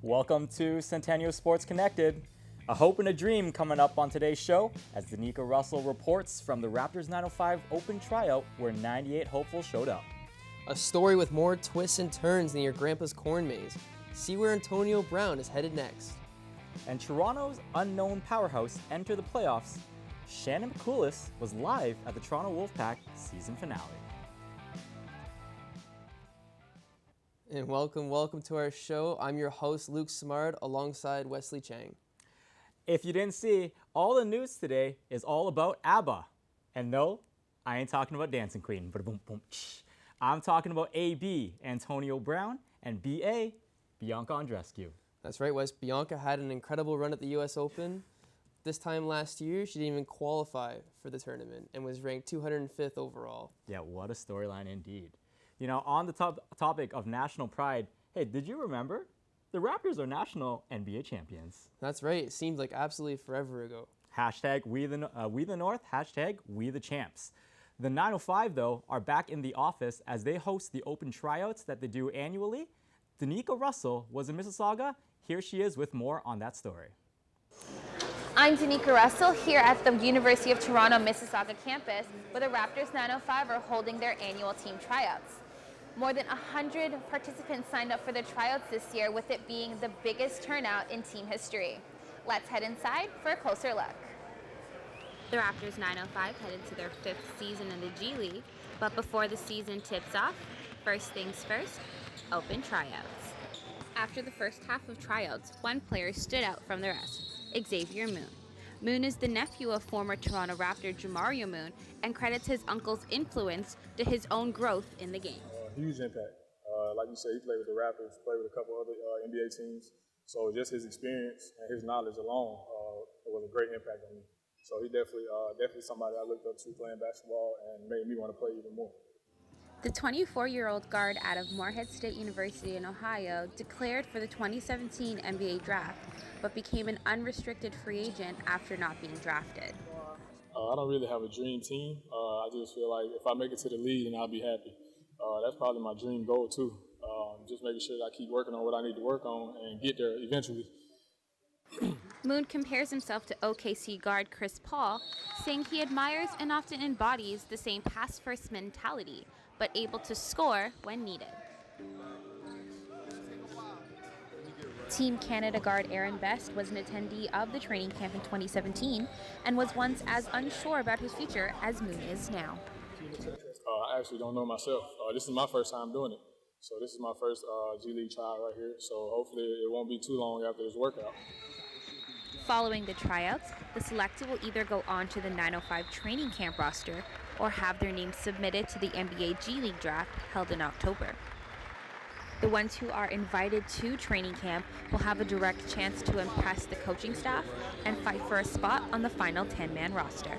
Welcome to Centennial Sports Connected. A hope and a dream coming up on today's show as Danica Russell reports from the Raptors 905 Open Tryout where 98 hopefuls showed up. A story with more twists and turns than your grandpa's corn maze. See where Antonio Brown is headed next. And Toronto's unknown powerhouse enter the playoffs. Shannon McCooless was live at the Toronto Wolfpack season finale. And welcome to our show. I'm your host, Luke Simard, alongside Wesley Cheng. If you didn't see, all the news today is all about ABBA. And no, I ain't talking about Dancing Queen. I'm talking about AB, Antonio Brown, and BA, Bianca Andreescu. That's right, Wes. Bianca had an incredible run at the U.S. Open. This time last year, she didn't even qualify for the tournament and was ranked 205th overall. Yeah, what a storyline indeed. You know, on the topic of national pride, hey, did you remember? The Raptors are national NBA champions. That's right. It seems like absolutely forever ago. Hashtag we the North, hashtag we the champs. The 905, though, are back in the office as they host the open tryouts that they do annually. Danica Russell was in Mississauga. Here she is with more on that story. I'm Danica Russell here at the University of Toronto Mississauga campus where the Raptors 905 are holding their annual team tryouts. More than 100 participants signed up for the tryouts this year, with it being the biggest turnout in team history. Let's head inside for a closer look. The Raptors 905 head into their 5th season in the G League, but before the season tips off, first things first, open tryouts. After the first half of tryouts, one player stood out from the rest, Xavier Moon. Moon is the nephew of former Toronto Raptor Jamario Moon and credits his uncle's influence to his own growth in the game. Huge impact. Like you said, he played with the Raptors, played with a couple other NBA teams. So just his experience and his knowledge alone was a great impact on me. So he definitely somebody I looked up to playing basketball and made me want to play even more. The 24-year-old guard out of Moorhead State University in Ohio declared for the 2017 NBA draft, but became an unrestricted free agent after not being drafted. I don't really have a dream team. I just feel like if I make it to the league, then I'll be happy. That's probably my dream goal too. Just making sure that I keep working on what I need to work on and get there eventually. Moon compares himself to OKC guard Chris Paul, saying he admires and often embodies the same pass-first mentality, but able to score when needed. Team Canada guard Aaron Best was an attendee of the training camp in 2017 and was once as unsure about his future as Moon is now. I actually don't know myself. This is my first time doing it. So this is my first G League trial right here. So hopefully it won't be too long after this workout. Following the tryouts, the selected will either go on to the 905 training camp roster or have their names submitted to the NBA G League draft held in October. The ones who are invited to training camp will have a direct chance to impress the coaching staff and fight for a spot on the final 10-man roster.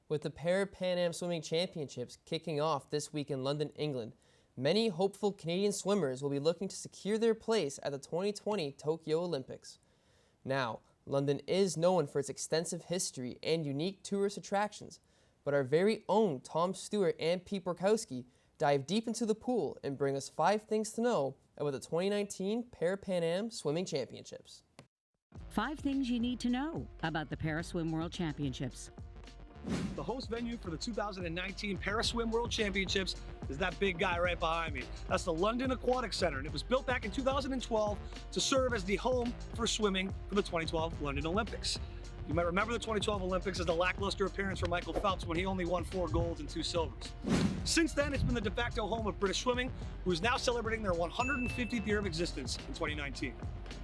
With the Pan Am Swimming Championships kicking off this week in London, England, many hopeful Canadian swimmers will be looking to secure their place at the 2020 Tokyo Olympics. Now, London is known for its extensive history and unique tourist attractions, but our very own Tom Stewart and Pete Borkowski dive deep into the pool and bring us 5 things to know about the 2019 Pan Am Swimming Championships. 5 things you need to know about the Paraswim World Championships. The host venue for the 2019 Paraswim World Championships is that big guy right behind me. That's the London Aquatic Center, and it was built back in 2012 to serve as the home for swimming for the 2012 London Olympics. You might remember the 2012 Olympics as the lackluster appearance for Michael Phelps when he only won 4 golds and 2 silvers. Since then, it's been the de facto home of British swimming, who is now celebrating their 150th year of existence in 2019.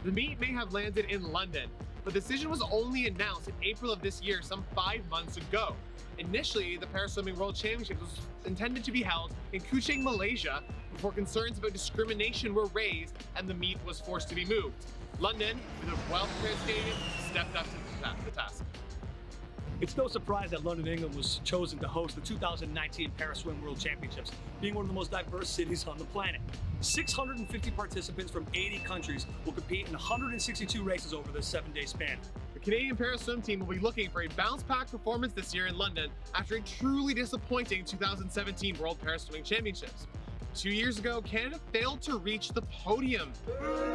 The meet may have landed in London, but the decision was only announced in April of this year, some 5 months ago. Initially, the Paraswimming World Championships was intended to be held in Kuching, Malaysia, before concerns about discrimination were raised and the meet was forced to be moved. London, with a well-prepared stadium, stepped up to the task. It's no surprise that London, England was chosen to host the 2019 Paraswim World Championships, being one of the most diverse cities on the planet. 650 participants from 80 countries will compete in 162 races over this 7-day span. The Canadian para swim team will be looking for a bounce-back performance this year in London after a truly disappointing 2017 World Para Swimming Championships. 2 years ago, Canada failed to reach the podium,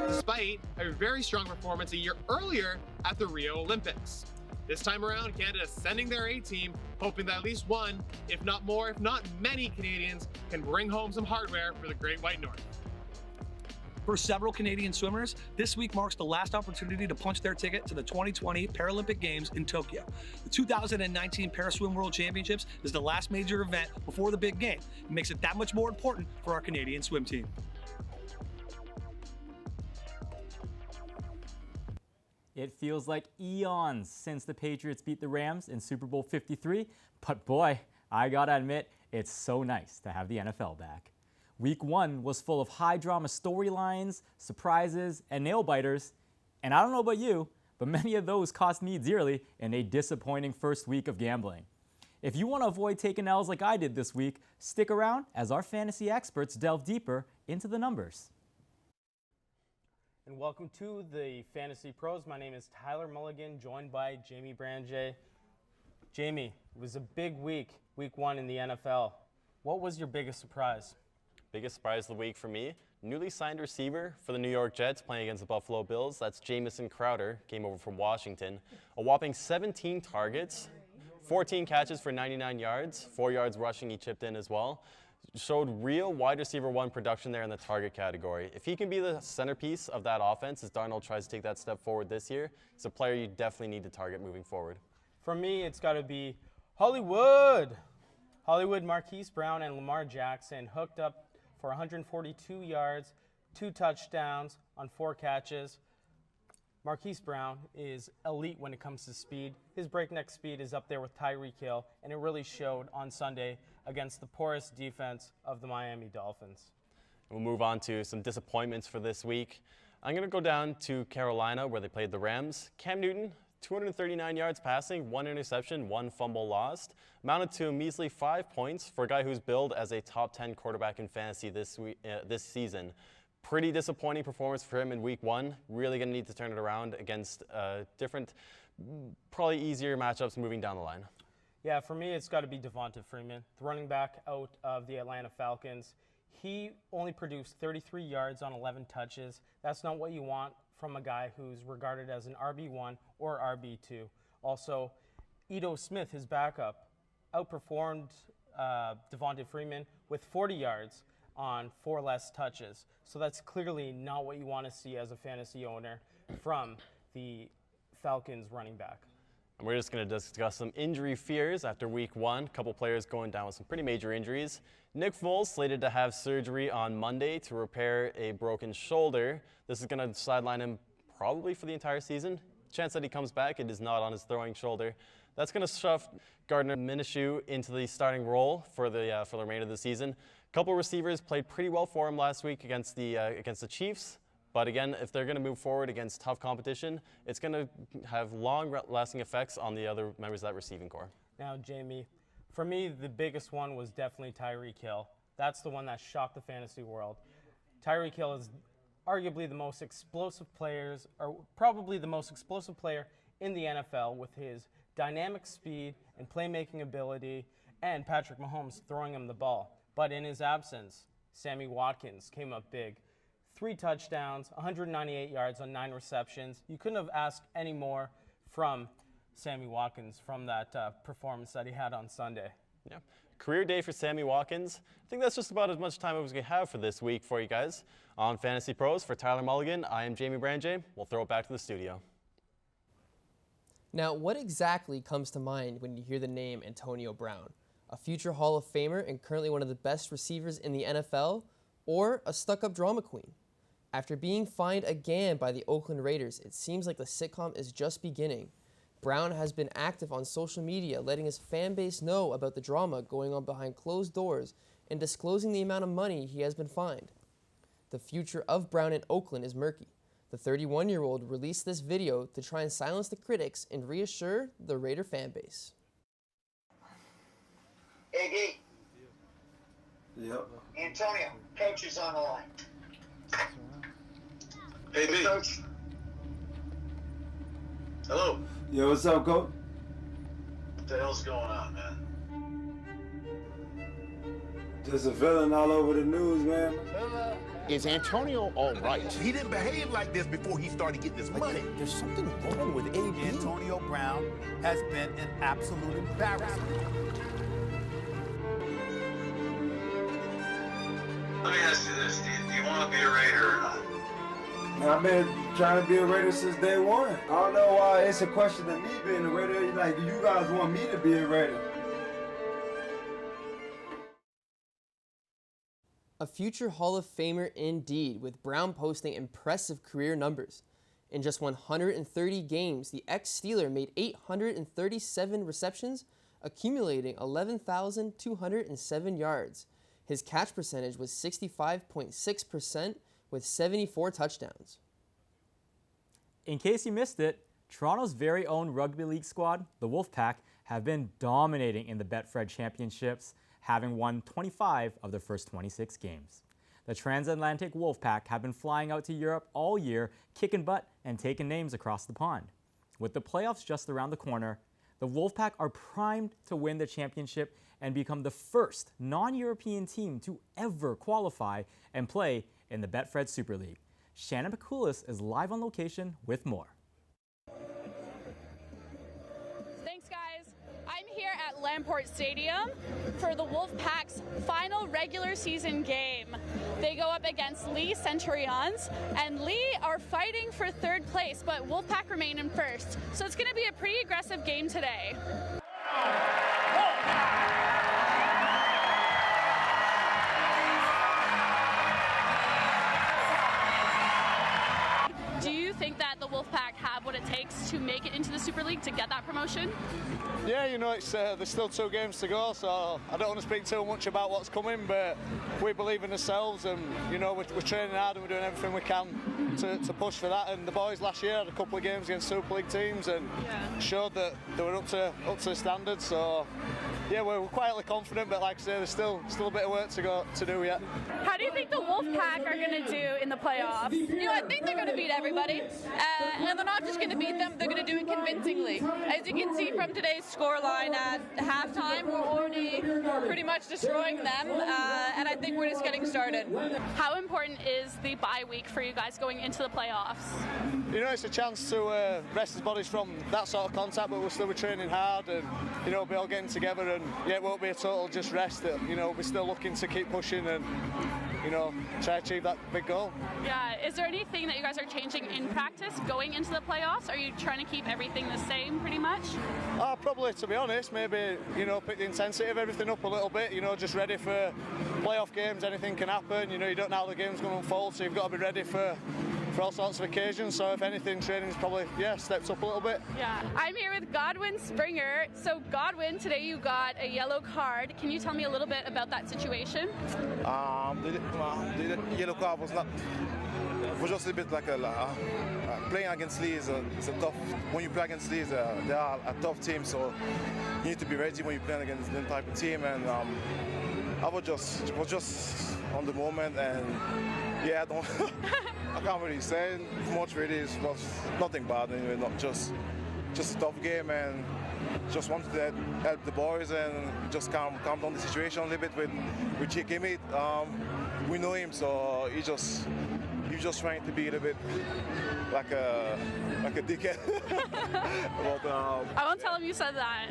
despite a very strong performance a year earlier at the Rio Olympics. This time around, Canada is sending their A-team, hoping that at least one, if not more, if not many Canadians can bring home some hardware for the Great White North. For several Canadian swimmers, this week marks the last opportunity to punch their ticket to the 2020 Paralympic Games in Tokyo. The 2019 Para Swim World Championships is the last major event before the big game. It makes it that much more important for our Canadian swim team. It feels like eons since the Patriots beat the Rams in Super Bowl 53, but boy, I gotta admit, it's so nice to have the NFL back. Week 1 was full of high-drama storylines, surprises, and nail-biters, and I don't know about you, but many of those cost me dearly in a disappointing first week of gambling. If you want to avoid taking L's like I did this week, stick around as our fantasy experts delve deeper into the numbers. And welcome to the Fantasy Pros. My name is Tyler Mulligan, joined by Jamie Branjay. Jamie, it was a big week, week 1 in the NFL. What was your biggest surprise? Biggest surprise of the week for me, newly signed receiver for the New York Jets playing against the Buffalo Bills. That's Jamison Crowder, came over from Washington. A whopping 17 targets, 14 catches for 99 yards, 4 yards rushing he chipped in as well. Showed real wide receiver 1 production there in the target category. If he can be the centerpiece of that offense as Darnold tries to take that step forward this year, he's a player you definitely need to target moving forward. For me, it's got to be Hollywood. Hollywood, Marquise Brown, and Lamar Jackson hooked up for 142 yards, 2 touchdowns on 4 catches. Marquise Brown is elite when it comes to speed. His breakneck speed is up there with Tyreek Hill, and it really showed on Sunday against the poorest defense of the Miami Dolphins. We'll move on to some disappointments for this week. I'm going to go down to Carolina where they played the Rams. Cam Newton, 239 yards passing, 1 interception, 1 fumble lost. Amounted to a measly 5 points for a guy who's billed as a top 10 quarterback in fantasy this season. Pretty disappointing performance for him in week 1. Really going to need to turn it around against different, probably easier matchups moving down the line. Yeah, for me, it's got to be Devonta Freeman, the running back out of the Atlanta Falcons. He only produced 33 yards on 11 touches. That's not what you want from a guy who's regarded as an RB1 or RB2. Also, Ito Smith, his backup, outperformed Devonta Freeman with 40 yards on 4 less touches. So that's clearly not what you want to see as a fantasy owner from the Falcons running back. And we're just going to discuss some injury fears after week 1. A couple players going down with some pretty major injuries. Nick Foles slated to have surgery on Monday to repair a broken shoulder. This is going to sideline him probably for the entire season. Chance that he comes back, it is not on his throwing shoulder. That's going to shove Gardner Minshew into the starting role for the remainder of the season. A couple receivers played pretty well for him last week against the Chiefs. But again, if they're going to move forward against tough competition, it's going to have long-lasting effects on the other members of that receiving corps. Now, Jamie, for me, the biggest one was definitely Tyreek Hill. That's the one that shocked the fantasy world. Tyreek Hill is arguably the most explosive players, or probably the most explosive player in the NFL with his dynamic speed and playmaking ability, and Patrick Mahomes throwing him the ball. But in his absence, Sammy Watkins came up big. 3 touchdowns, 198 yards on 9 receptions. You couldn't have asked any more from Sammy Watkins from that performance that he had on Sunday. Yeah, career day for Sammy Watkins. I think that's just about as much time as we have for this week for you guys. On Fantasy Pros, for Tyler Mulligan, I am Jamie Branjay. We'll throw it back to the studio. Now, what exactly comes to mind when you hear the name Antonio Brown? A future Hall of Famer and currently one of the best receivers in the NFL? Or a stuck-up drama queen? After being fined again by the Oakland Raiders, it seems like the sitcom is just beginning. Brown has been active on social media, letting his fan base know about the drama going on behind closed doors and disclosing the amount of money he has been fined. The future of Brown in Oakland is murky. The 31-year-old released this video to try and silence the critics and reassure the Raider fan base. AD. Yep. Antonio, coach is on the line. Hey, B. Coach. Hello. Yo, what's up, Coach? What the hell's going on, man? Just a villain all over the news, man. Is Antonio all right? He didn't behave like this before he started getting his money. There's something wrong with AB. Antonio Brown has been an absolute embarrassment. Let me ask you this, do you want to be a Raider or not? I've been trying to be a Raider since day one. I don't know why it's a question of me being a Raider. Like, you guys want me to be a Raider. A future Hall of Famer indeed, with Brown posting impressive career numbers. In just 130 games, the ex-Steeler made 837 receptions, accumulating 11,207 yards. His catch percentage was 65.6% with 74 touchdowns. In case you missed it, Toronto's very own rugby league squad, the Wolfpack, have been dominating in the Betfred Championships, having won 25 of their first 26 games. The transatlantic Wolfpack have been flying out to Europe all year, kicking butt and taking names across the pond. With the playoffs just around the corner, the Wolfpack are primed to win the championship and become the first non-European team to ever qualify and play in the Betfred Super League. Shannon Pakulis is live on location with more. Thanks, guys. I'm here at Lamport Stadium for the Wolfpack's final regular season game. They go up against Lee Centurions, and Lee are fighting for third place, but Wolfpack remain in first. So it's going to be a pretty aggressive game today. Do you think that the Wolfpack have what it takes to make it into the Super League to get that promotion? Yeah, you know, there's still 2 games to go, so I don't want to speak too much about what's coming, but we believe in ourselves, and you know, we're training hard and we're doing everything we can to push for that. And the boys last year had a couple of games against Super League teams and showed that they were up to the standard. So yeah, we're quietly confident, but like I say, there's still a bit of work to do yet. How do you think the Wolfpack are going to do in the playoffs? You know, I think they're going to beat everybody, and they're not just going to beat them, they're going to do it convincingly. As you can see from today's scoreline at halftime, we're already pretty much destroying them, and I think we're just getting started. How important is the bye week for you guys going into the playoffs? You know, it's a chance to rest his bodies from that sort of contact, but we'll still be training hard and, you know, be all getting together, and yeah, it won't be a total just rest. You know, we're still looking to keep pushing and, you know, try to achieve that big goal. Yeah, is there anything that you guys are changing in practice going into the playoffs? Are you trying to keep everything the same pretty much? Probably, to be honest, maybe, you know, pick the intensity of everything up a little bit, you know, just ready for playoff games. Anything can happen, you know, you don't know how the game's going to unfold, so you've got to be ready for all sorts of occasions. So if anything, training's probably, steps up a little bit. Yeah, I'm here with Godwin Springer. So Godwin, today you got a yellow card. Can you tell me a little bit about that situation? The yellow card was just a bit like playing against Lee is a tough. When you play against Lee, they are a tough team, so you need to be ready when you play against them type of team. And I was just on the moment, and yeah, I can't really say much. Really, it was nothing bad. Anyway, not just a tough game, and just wanted to help the boys and just calm down the situation a little bit with Chick Emmett. We know him, so he's just trying to be a little bit like a dickhead. But, I won't tell him you said that.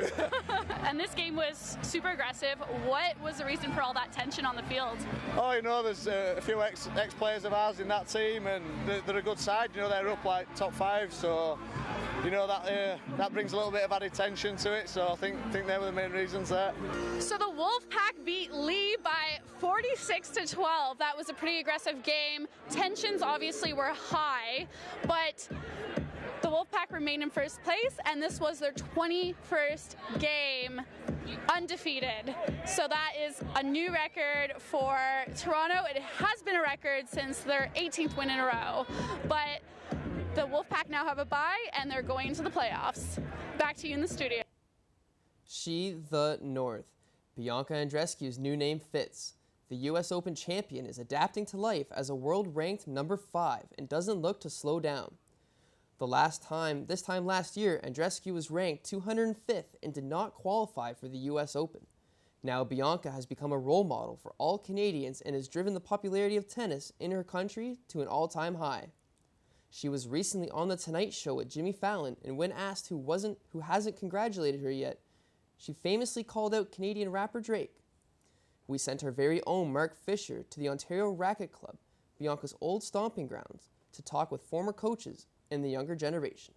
And this game was super aggressive. What was the reason for all that tension on the field? Oh, you know, there's a few ex-players of ours in that team, and they're a good side. You know, they're up like top 5, so you know that brings a little bit of added tension to it. So I think they were the main reasons there. So the Wolfpack beat Lee by 46-12. That was a pretty aggressive game. Tensions obviously were high, but the Wolfpack remained in first place, and this was their 21st game undefeated. So that is a new record for Toronto. It has been a record since their 18th win in a row, but the Wolfpack now have a bye, and they're going into the playoffs. Back to you in the studio. She the North. Bianca Andreescu's new name fits. The U.S. Open champion is adapting to life as a world-ranked number 5 and doesn't look to slow down. This time last year, Andreescu was ranked 205th and did not qualify for the U.S. Open. Now Bianca has become a role model for all Canadians and has driven the popularity of tennis in her country to an all-time high. She was recently on The Tonight Show with Jimmy Fallon, and when asked who hasn't congratulated her yet, she famously called out Canadian rapper Drake. We sent our very own Mark Fisher to the Ontario Racquet Club, Bianca's old stomping grounds, to talk with former coaches and the younger generation.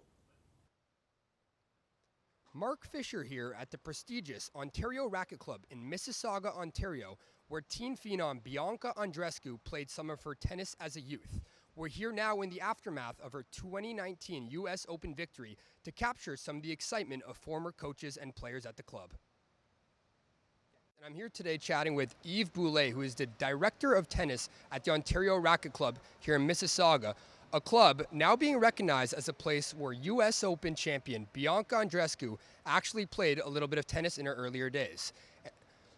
Mark Fisher here at the prestigious Ontario Racquet Club in Mississauga, Ontario, where teen phenom Bianca Andreescu played some of her tennis as a youth. We're here now in the aftermath of her 2019 U.S. Open victory to capture some of the excitement of former coaches and players at the club. And I'm here today chatting with Yves Boulet, who is the Director of Tennis at the Ontario Racquet Club here in Mississauga, a club now being recognized as a place where U.S. Open champion Bianca Andreescu actually played a little bit of tennis in her earlier days.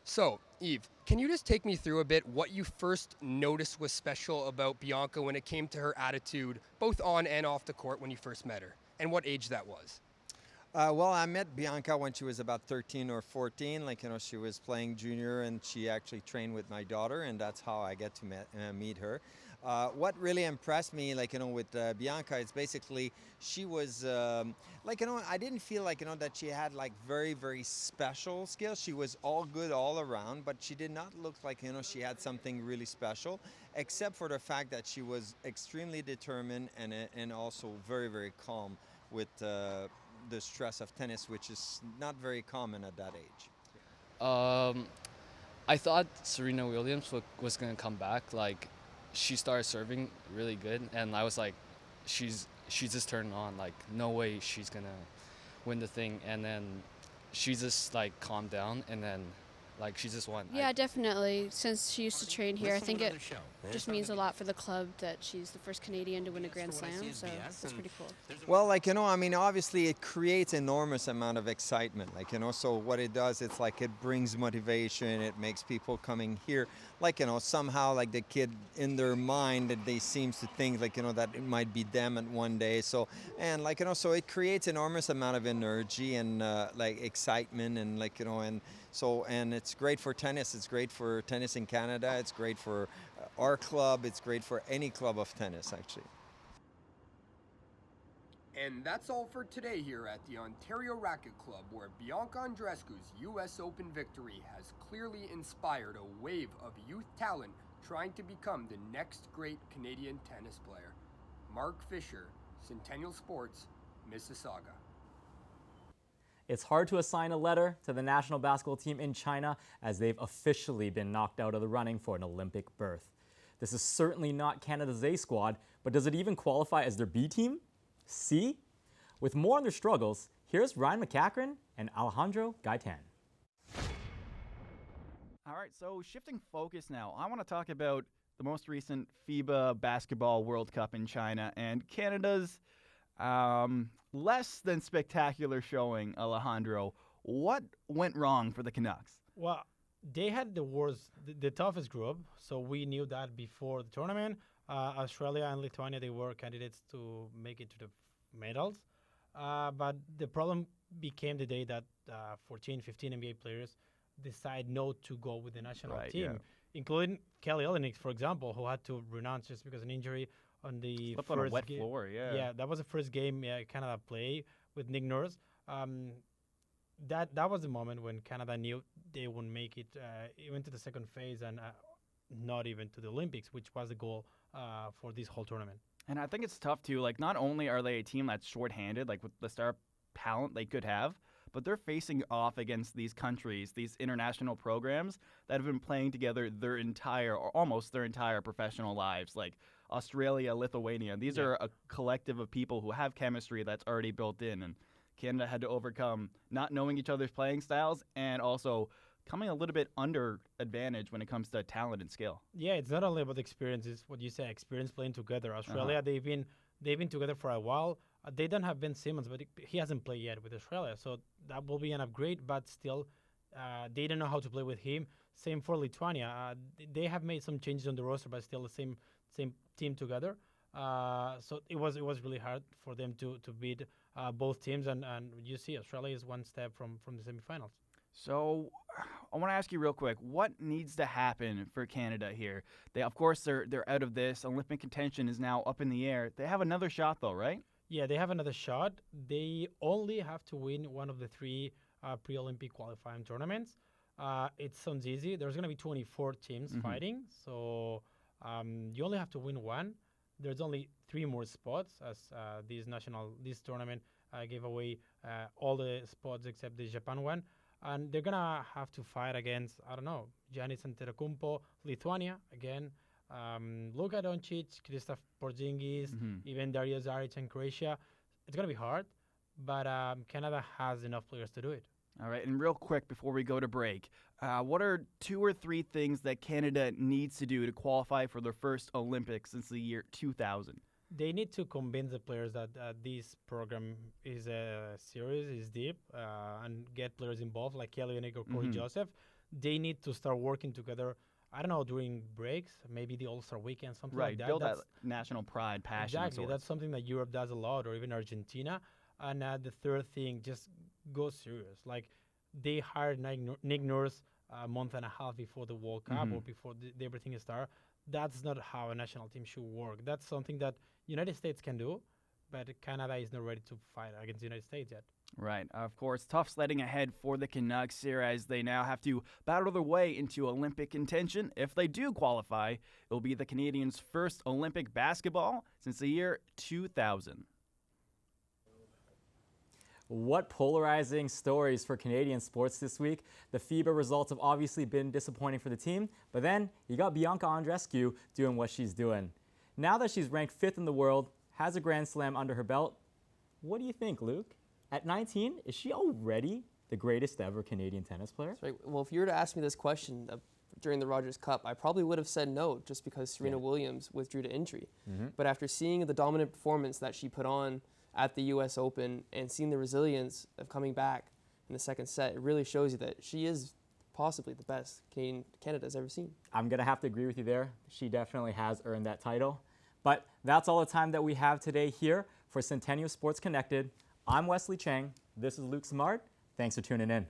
So, Yves, can you just take me through a bit what you first noticed was special about Bianca when it came to her attitude, both on and off the court when you first met her, and what age that was? Well, I met Bianca when she was about 13 or 14. She was playing junior, and she actually trained with my daughter, and that's how I get to meet her. What really impressed me, with Bianca, is basically she was, I didn't feel that she had very, very special skills. She was all good all around, but she did not look like, she had something really special, except for the fact that she was extremely determined and also very, very calm with the stress of tennis, which is not very common at that age. I thought Serena Williams was going to come back. She started serving really good, and I was like, she's just turning on. No way she's going to win the thing. And then she just calmed down, and then she just won. Yeah, definitely. Since she used to train here, I think it just means a lot for the club that she's the first Canadian to win a Grand Slam, so that's pretty cool. Well, obviously it creates enormous amount of excitement, so what it does, it's it brings motivation, it makes people coming here, somehow the kid in their mind that they seems to think that it might be them at one day, so it creates enormous amount of energy and excitement and and it's great for tennis. It's great for tennis in Canada. It's great for our club. It's great for any club of tennis, actually. And that's all for today here at the Ontario Racquet Club, where Bianca Andreescu's U.S. Open victory has clearly inspired a wave of youth talent trying to become the next great Canadian tennis player. Mark Fisher, Centennial Sports, Mississauga. It's hard to assign a letter to the national basketball team in China, as they've officially been knocked out of the running for an Olympic berth. This is certainly not Canada's A squad, but does it even qualify as their B team? C? With more on their struggles, here's Ryan MacEachern and Alejandro Gaitan. All right, so shifting focus now, I want to talk about the most recent FIBA Basketball World Cup in China and Canada's less than spectacular showing. Alejandro, what went wrong for the Canucks? Well, they had the toughest group, so we knew that before the tournament. Australia and Lithuania, they were candidates to make it to the medals. But the problem became the day that 14, 15 NBA players decide not to go with the national team, including Kelly Olynyk, for example, who had to renounce just because of an injury on the Slept on a wet floor, Yeah, that was the first game Canada played with Nick Nurse. That was the moment when Canada knew they wouldn't make it even to the second phase and not even to the Olympics, which was the goal for this whole tournament. And I think it's tough too. Not only are they a team that's shorthanded, with the star talent they could have, but they're facing off against these countries, these international programs that have been playing together their entire, or almost their entire professional lives, like Australia, Lithuania. These are a collective of people who have chemistry that's already built in, and Canada had to overcome not knowing each other's playing styles and also coming a little bit under advantage when it comes to talent and skill. Yeah, it's not only about experience, it's what you say, experience playing together. Australia, they've been together for a while. They don't have Ben Simmons, but he hasn't played yet with Australia, so that will be an upgrade, but still they don't know how to play with him. Same for Lithuania. They have made some changes on the roster, but still the same team together. So it was really hard for them to beat both teams, and you see Australia is one step from the semifinals. So I want to ask you real quick, what needs to happen for Canada here? Of course, they're out of this. Olympic contention is now up in the air. They have another shot, though, right? Yeah, they have another shot. They only have to win one of the three pre-Olympic qualifying tournaments. It sounds easy. There's going to be 24 teams fighting, so you only have to win one. There's only 3 more spots, as this tournament gave away all the spots except the Japan one. And they're going to have to fight against, I don't know, Giannis Antetokounmpo, Lithuania, again, Luka Doncic, Kristaps Porzingis, even Dario Saric and Croatia. It's going to be hard, but Canada has enough players to do it. All right, and real quick before we go to break, what are 2 or 3 things that Canada needs to do to qualify for their first Olympics since the year 2000? They need to convince the players that this program is serious, is deep, and get players involved like Kelly Olynyk or Corey Joseph. They need to start working together. I don't know, during breaks, maybe the All-Star weekend, something like that. Build that national pride, passion. Exactly, that's something that Europe does a lot, or even Argentina. And the third thing, just go serious. Like, they hired Nick Nurse a month and a half before the World Cup or before everything started. That's not how a national team should work. That's something that United States can do, but Canada is not ready to fight against the United States yet. Right. Of course, tough sledding ahead for the Canucks here as they now have to battle their way into Olympic contention. If they do qualify, it will be the Canadians' first Olympic basketball since the year 2000. What polarizing stories for Canadian sports this week. The FIBA results have obviously been disappointing for the team, but then you got Bianca Andreescu doing what she's doing. Now that she's ranked 5th in the world, has a Grand Slam under her belt, what do you think, Luke? At 19, is she already the greatest ever Canadian tennis player? That's right. Well, if you were to ask me this question during the Rogers Cup, I probably would have said no, just because Serena Williams withdrew to injury. But after seeing the dominant performance that she put on at the U.S. Open and seeing the resilience of coming back in the second set, it really shows you that she is possibly the best Canada's ever seen. I'm going to have to agree with you there. She definitely has earned that title. But that's all the time that we have today here for Centennial Sports Connected. I'm Wesley Cheng. This is Luke Simard. Thanks for tuning in.